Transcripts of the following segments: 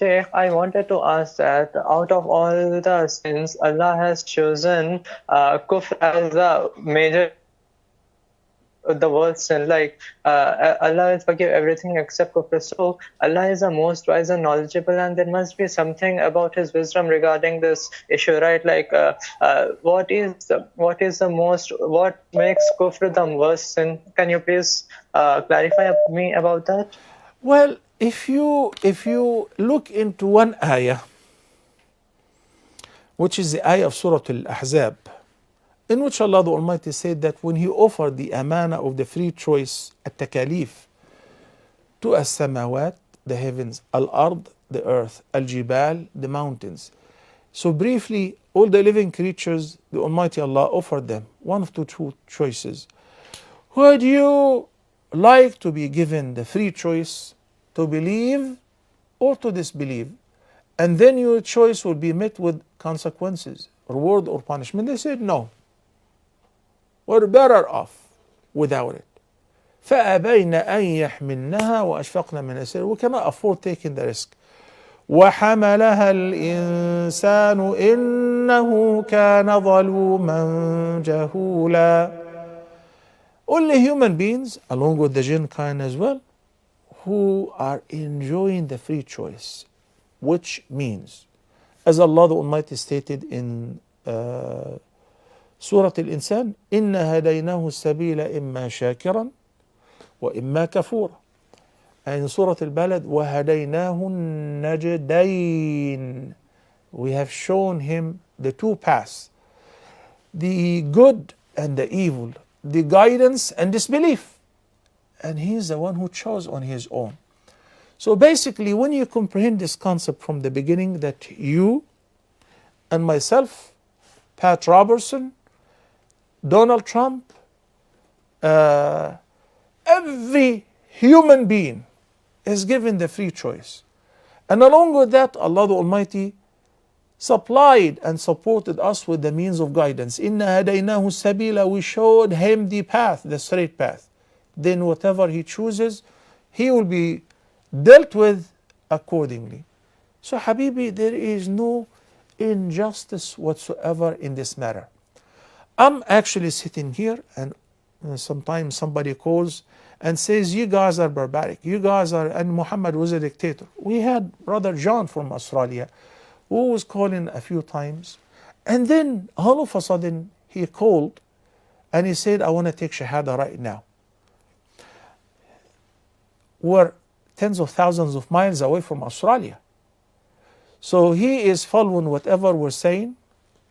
Sheikh, I wanted to ask that out of all the sins, Allah has chosen kufr as the major, the worst sin. Like Allah will forgive everything except kufr. So Allah is the most wise and knowledgeable, and there must be something about His wisdom regarding this issue, right? Like what makes kufr the worst sin? Can you please clarify me about that? Well, if you look into one ayah, which is the ayah of Surah Al-Ahzab, in which Allah the Almighty said that when He offered the amana of the free choice, at-takalif, to as-samawat, the heavens, al-ard, the earth, al-jibal, the mountains. So briefly, all the living creatures, the Almighty Allah offered them one of two choices. Would you like to be given the free choice to believe or to disbelieve? And then your choice will be met with consequences, reward or punishment. They said no. We're better off without it. فأبين أن يحملنها وأشفقن من السر. We cannot afford taking the risk. وحملها الإنسان إنه كان ظلوما جهولا. Only human beings, along with the jinn kind as well, who are enjoying the free choice, which means, as Allah the Almighty stated in Surah Al-Insan, إِنَّا هَدَيْنَاهُ السَّبِيلَ إِمَّا شَاكِرًا وَإِمَّا كَفُورًا. And in Surah Al-Balad, وَهَدَيْنَاهُ النَّجْدَيْنِ. We have shown him the two paths, the good and the evil, the guidance and disbelief. And he's the one who chose on his own. So basically, when you comprehend this concept from the beginning, that you and myself, Pat Robertson, Donald Trump, every human being is given the free choice. And along with that, Allah the Almighty supplied and supported us with the means of guidance. Inna hadaynahu sabila, we showed him the path, the straight path. Then whatever he chooses, he will be dealt with accordingly. So Habibi, there is no injustice whatsoever in this matter. I'm actually sitting here and sometimes somebody calls and says, you guys are barbaric, you guys are, and Muhammad was a dictator. We had Brother John from Australia who was calling a few times, and then all of a sudden he called and he said, I want to take Shahada right now. We're tens of thousands of miles away from Australia. So he is following whatever we're saying,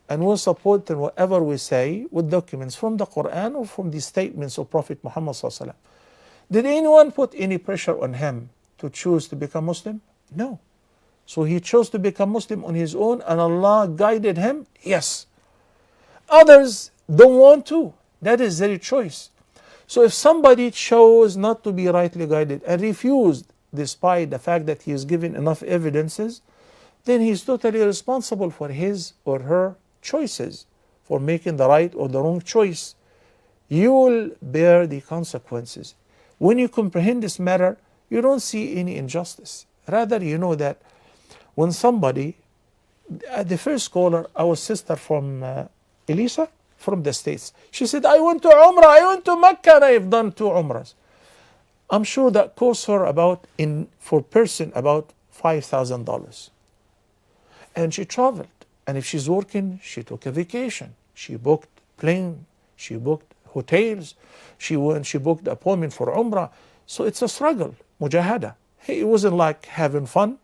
and we're supporting whatever we say with documents from the Quran or from the statements of Prophet Muhammad sallallahu alaihi wasallam. Did anyone put any pressure on him to choose to become Muslim? No. So he chose to become Muslim on his own, and Allah guided him? Yes. Others don't want to. That is their choice. So if somebody chose not to be rightly guided and refused, despite the fact that he is given enough evidences, then he is totally responsible for his or her choices, for making the right or the wrong choice. You will bear the consequences. When you comprehend this matter, you don't see any injustice. Rather, you know that when somebody, the first caller, our sister from Elisa, from the States, she said, I went to Umrah, I went to Mecca, and I've done 2 Umrahs. I'm sure that cost her about, for person, about $5,000. And she traveled. And if she's working, she took a vacation. She booked plane, she booked hotels, she booked appointment for Umrah. So it's a struggle, mujahada. Hey, it wasn't like having fun.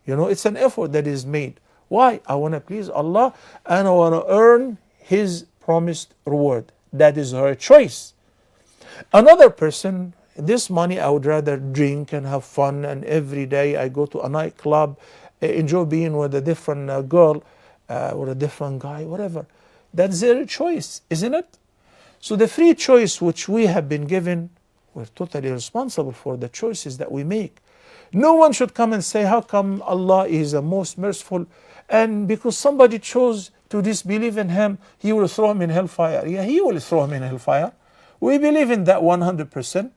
It's an effort that is made. Why? I want to please Allah and I want to earn His promised reward. That is her choice. Another person, this money I would rather drink and have fun, and every day I go to a nightclub, enjoy being with a different girl or a different guy, whatever. That's their choice, isn't it? So the free choice which we have been given, we're totally responsible for the choices that we make. No one should come and say, how come Allah is the most merciful, and because somebody chose to disbelieve in Him, He will throw him in hellfire. Yeah, He will throw him in hellfire. We believe in that 100%.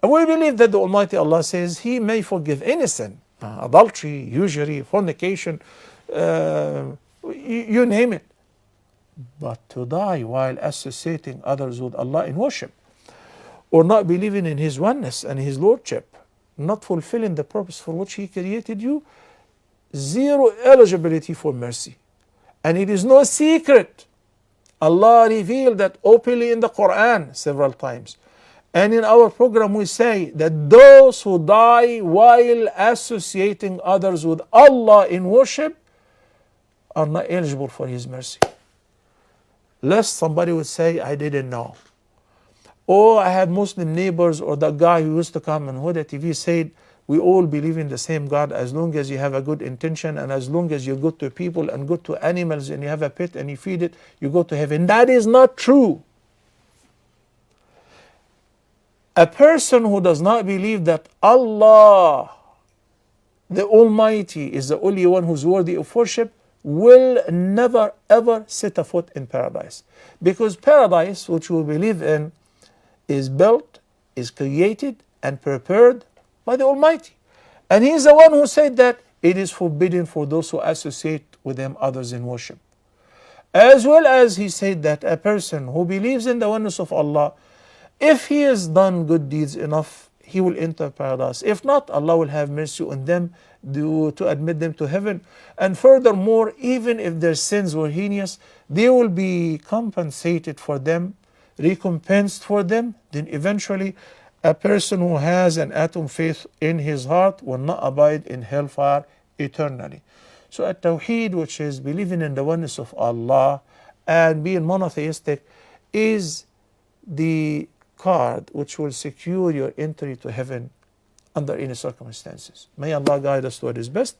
And we believe that the Almighty Allah says He may forgive any sin. adultery, usury, fornication, you name it. But to die while associating others with Allah in worship, or not believing in His oneness and His Lordship, not fulfilling the purpose for which He created you, zero eligibility for mercy. And it is no secret. Allah revealed that openly in the Quran several times. And in our program we say that those who die while associating others with Allah in worship are not eligible for His mercy. Lest somebody would say, I didn't know. Or I had Muslim neighbors, or the guy who used to come on Huda TV said, we all believe in the same God as long as you have a good intention and as long as you're good to people and good to animals and you have a pet and you feed it, you go to heaven. That is not true. A person who does not believe that Allah, the Almighty, is the only one who's worthy of worship will never ever set a foot in paradise. Because paradise, which we believe in, is built, is created and prepared by the Almighty. And He is the one who said that it is forbidden for those who associate with Him others in worship. As well as He said that a person who believes in the oneness of Allah, if he has done good deeds enough, he will enter paradise. If not, Allah will have mercy on them to admit them to heaven. And furthermore, even if their sins were heinous, they will be compensated for them, recompensed for them. Then eventually, a person who has an atom faith in his heart will not abide in hellfire eternally. So at-Tawheed, which is believing in the oneness of Allah and being monotheistic, is the card which will secure your entry to heaven under any circumstances. May Allah guide us to what is best.